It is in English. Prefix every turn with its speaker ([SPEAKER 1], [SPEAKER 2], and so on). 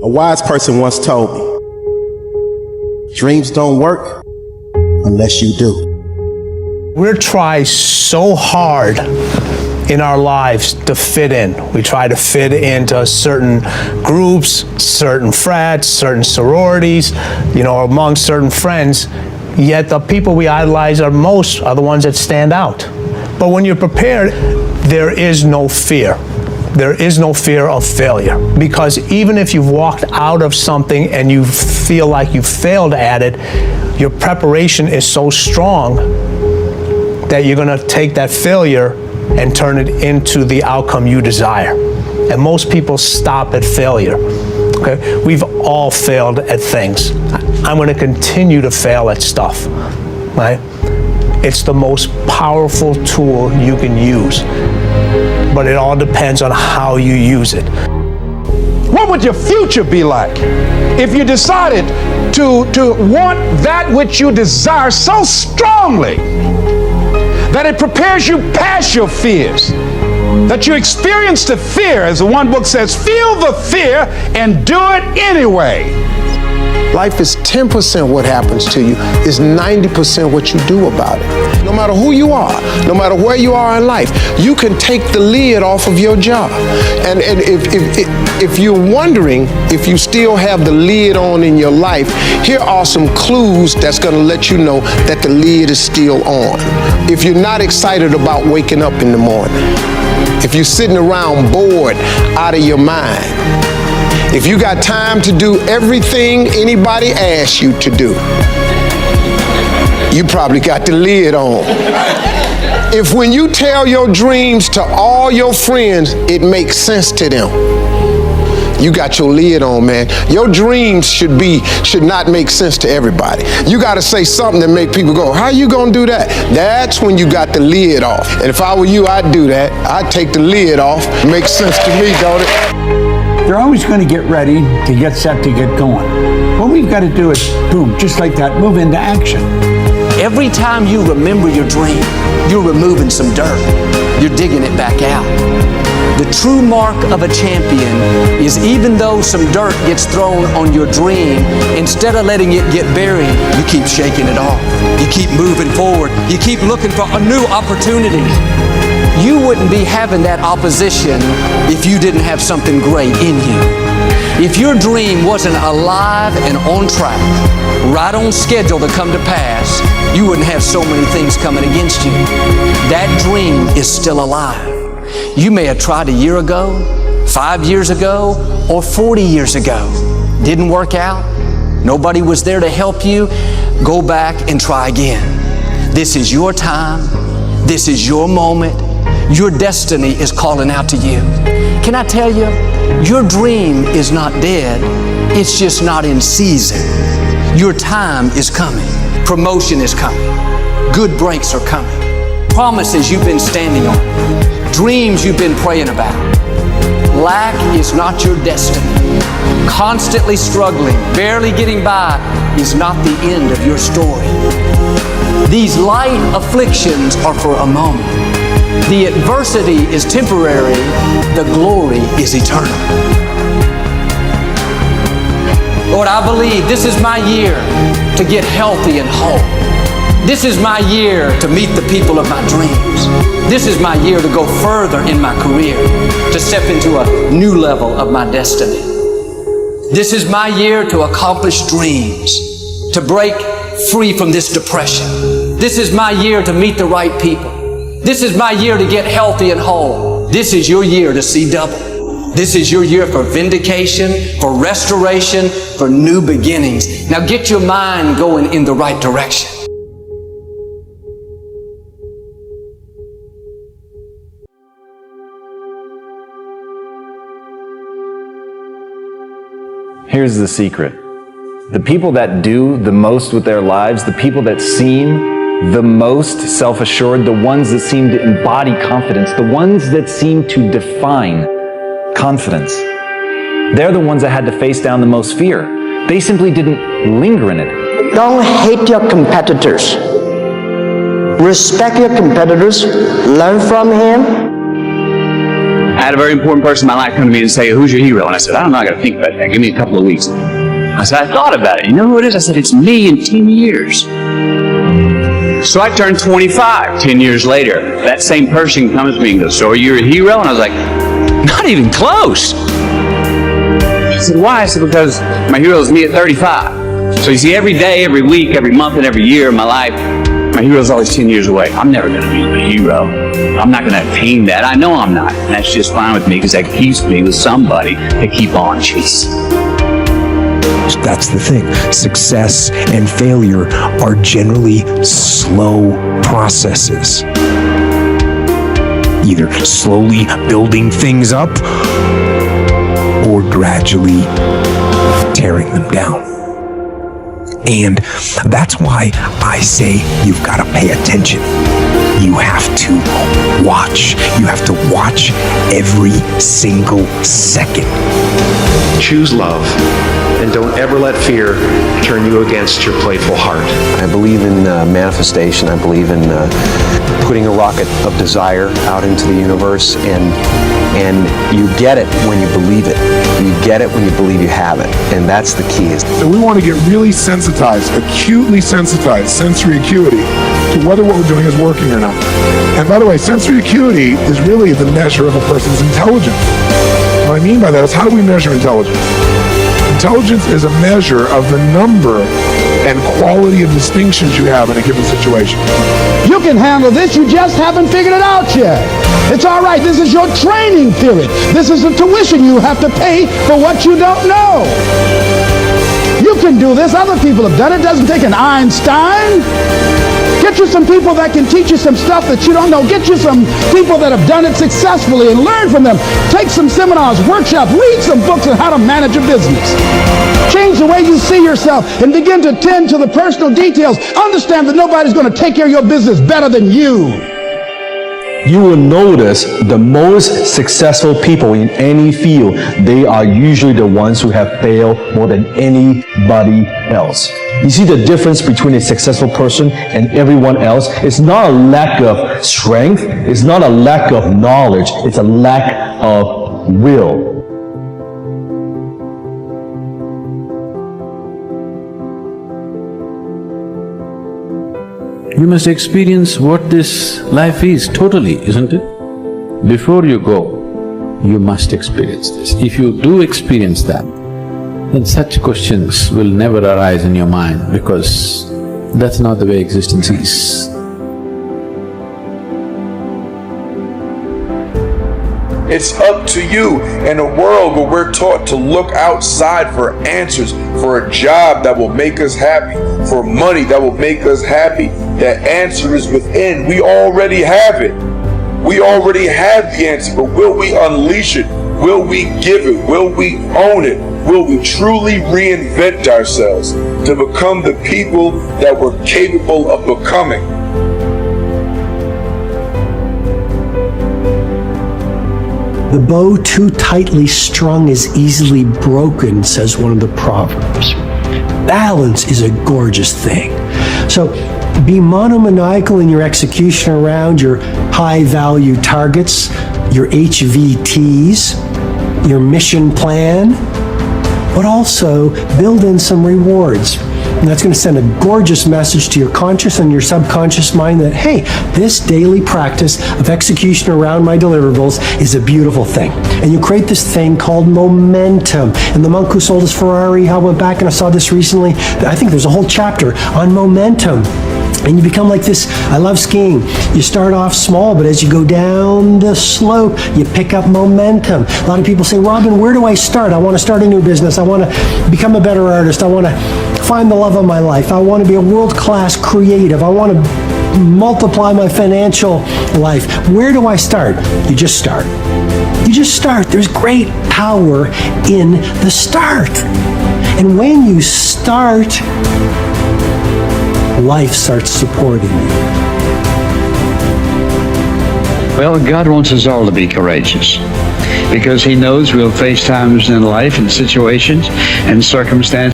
[SPEAKER 1] A wise person once told me, dreams don't work unless you do.
[SPEAKER 2] We try so hard in our lives to fit in. We try to fit into certain groups, certain frats, certain sororities, among certain friends. Yet the people we idolize most are the ones that stand out. But when you're prepared, there is no fear. There is no fear of failure, because even if you've walked out of something and you feel like you failed at it, your preparation is so strong that you're going to take that failure and turn it into the outcome you desire. And most people stop at failure. Okay? We've all failed at things. I'm going to continue to fail at stuff. Right? It's the most powerful tool you can use. But it all depends on how you use it.
[SPEAKER 3] What would your future be like if you decided to want that which you desire so strongly that it prepares you past your fears, that you experience the fear, as the one book says, feel the fear and do it anyway?
[SPEAKER 4] Life is 10% what happens to you, is 90% what you do about it. No matter who you are, no matter where you are in life, you can take the lid off of your job. And if you're wondering if you still have the lid on in your life, here are some clues that's going to let you know that the lid is still on. If you're not excited about waking up in the morning, if you're sitting around bored out of your mind, if you got time to do everything anybody asks you to do, you probably got the lid on. If when you tell your dreams to all your friends, it makes sense to them, you got your lid on, man. Your dreams should not make sense to everybody. You got to say something that make people go, how you gonna do that? That's when you got the lid off. And if I were you, I'd do that. I'd take the lid off. Makes sense to me, don't it?
[SPEAKER 5] They're always going to get ready to get set to get going. What we've got to do is, boom, just like that, move into action.
[SPEAKER 6] Every time you remember your dream, you're removing some dirt. You're digging it back out. The true mark of a champion is, even though some dirt gets thrown on your dream, instead of letting it get buried, you keep shaking it off. You keep moving forward. You keep looking for a new opportunity. You wouldn't be having that opposition if you didn't have something great in you. If your dream wasn't alive and on track, right on schedule to come to pass, you wouldn't have so many things coming against you. That dream is still alive. You may have tried a year ago, 5 years ago, or 40 years ago. Didn't work out. Nobody was there to help you. Go back and try again. This is your time. This is your moment. Your destiny is calling out to you. Can I tell you, your dream is not dead. It's just not in season. Your time is coming. Promotion is coming. Good breaks are coming. Promises you've been standing on. Dreams you've been praying about. Lack is not your destiny. Constantly struggling, barely getting by is not the end of your story. These light afflictions are for a moment. The adversity is temporary, the glory is eternal. Lord, I believe this is my year to get healthy and whole. This is my year to meet the people of my dreams. This is my year to go further in my career, to step into a new level of my destiny. This is my year to accomplish dreams, to break free from this depression. This is my year to meet the right people. This is my year to get healthy and whole. This is your year to see double. This is your year for vindication, for restoration, for new beginnings. Now get your mind going in the right direction.
[SPEAKER 7] Here's the secret. The people that do the most with their lives, the people that seem the most self-assured, the ones that seem to embody confidence, the ones that seem to define confidence, they're the ones that had to face down the most fear. They simply didn't linger in it.
[SPEAKER 8] Don't hate your competitors. Respect your competitors. Learn from him.
[SPEAKER 9] I had a very important person in my life come to me and say, "Who's your hero?" And I said, "I don't know, I got to think about that. Give me a couple of weeks." I said, "I thought about it. You know who it is?" I said, "It's me in 10 years. So I turned 25 10 years later. That same person comes to me and goes, "So are you a hero?" And I was like, "Not even close." I said, "Why?" I said, "Because my hero is me at 35. So you see, every day, every week, every month, and every year of my life, my hero is always 10 years away. I'm never going to be a hero. I'm not going to attain that. I know I'm not. And that's just fine with me because that keeps me with somebody to keep on chasing."
[SPEAKER 10] That's the thing. Success and failure are generally slow processes. Either slowly building things up or gradually tearing them down. And that's why I say you've got to pay attention. You have to watch. You have to watch every single second.
[SPEAKER 11] Choose love, and don't ever let fear turn you against your playful heart.
[SPEAKER 12] I believe in manifestation. I believe in putting a rocket of desire out into the universe, and you get it when you believe it. You get it when you believe you have it, and that's the key.
[SPEAKER 13] So we want to get really sensitized, acutely sensitized, sensory acuity, to whether what we're doing is working or not. And by the way, sensory acuity is really the measure of a person's intelligence. What I mean by that is, how do we measure intelligence? Intelligence is a measure of the number and quality of distinctions you have in a given situation.
[SPEAKER 3] You can handle this, you just haven't figured it out yet. It's all right, this is your training period. This is the tuition you have to pay for what you don't know. You can do this, other people have done it. It doesn't take an Einstein. Get you some people that can teach you some stuff that you don't know. Get you some people that have done it successfully and learn from them. Take some seminars, workshops, read some books on how to manage a business. Change the way you see yourself and begin to tend to the personal details. Understand that nobody's going to take care of your business better than you.
[SPEAKER 14] You will notice the most successful people in any field, they are usually the ones who have failed more than anybody else. You see the difference between a successful person and everyone else? It's not a lack of strength, it's not a lack of knowledge, it's a lack of will.
[SPEAKER 5] You must experience what this life is totally, isn't it? Before you go, you must experience this. If you do experience that, then such questions will never arise in your mind, because that's not the way existence is.
[SPEAKER 15] It's up to you. In a world where we're taught to look outside for answers, for a job that will make us happy, for money that will make us happy, the answer is within. We already have it. We already have the answer, but will we unleash it? Will we give it? Will we own it? Will we truly reinvent ourselves to become the people that we're capable of becoming?
[SPEAKER 16] The bow too tightly strung is easily broken, says one of the proverbs. Balance is a gorgeous thing. So be monomaniacal in your execution around your high-value targets, your HVTs, your mission plan, but also build in some rewards. And that's going to send a gorgeous message to your conscious and your subconscious mind that, hey, this daily practice of execution around my deliverables is a beautiful thing. And you create this thing called momentum. And the monk who sold his Ferrari, I went back and I saw this recently. I think there's a whole chapter on momentum. And you become like this. I love skiing. You start off small, but as you go down the slope, you pick up momentum. A lot of people say, Robin, where do I start? I want to start a new business. I want to become a better artist. I want to find the love of my life. I want to be a world-class creative. I want to multiply my financial life. Where do I start? You just start. You just start. There's great power in the start. And when you start, life starts supporting you.
[SPEAKER 17] Well, God wants us all to be courageous, because He knows we'll face times in life and situations and circumstances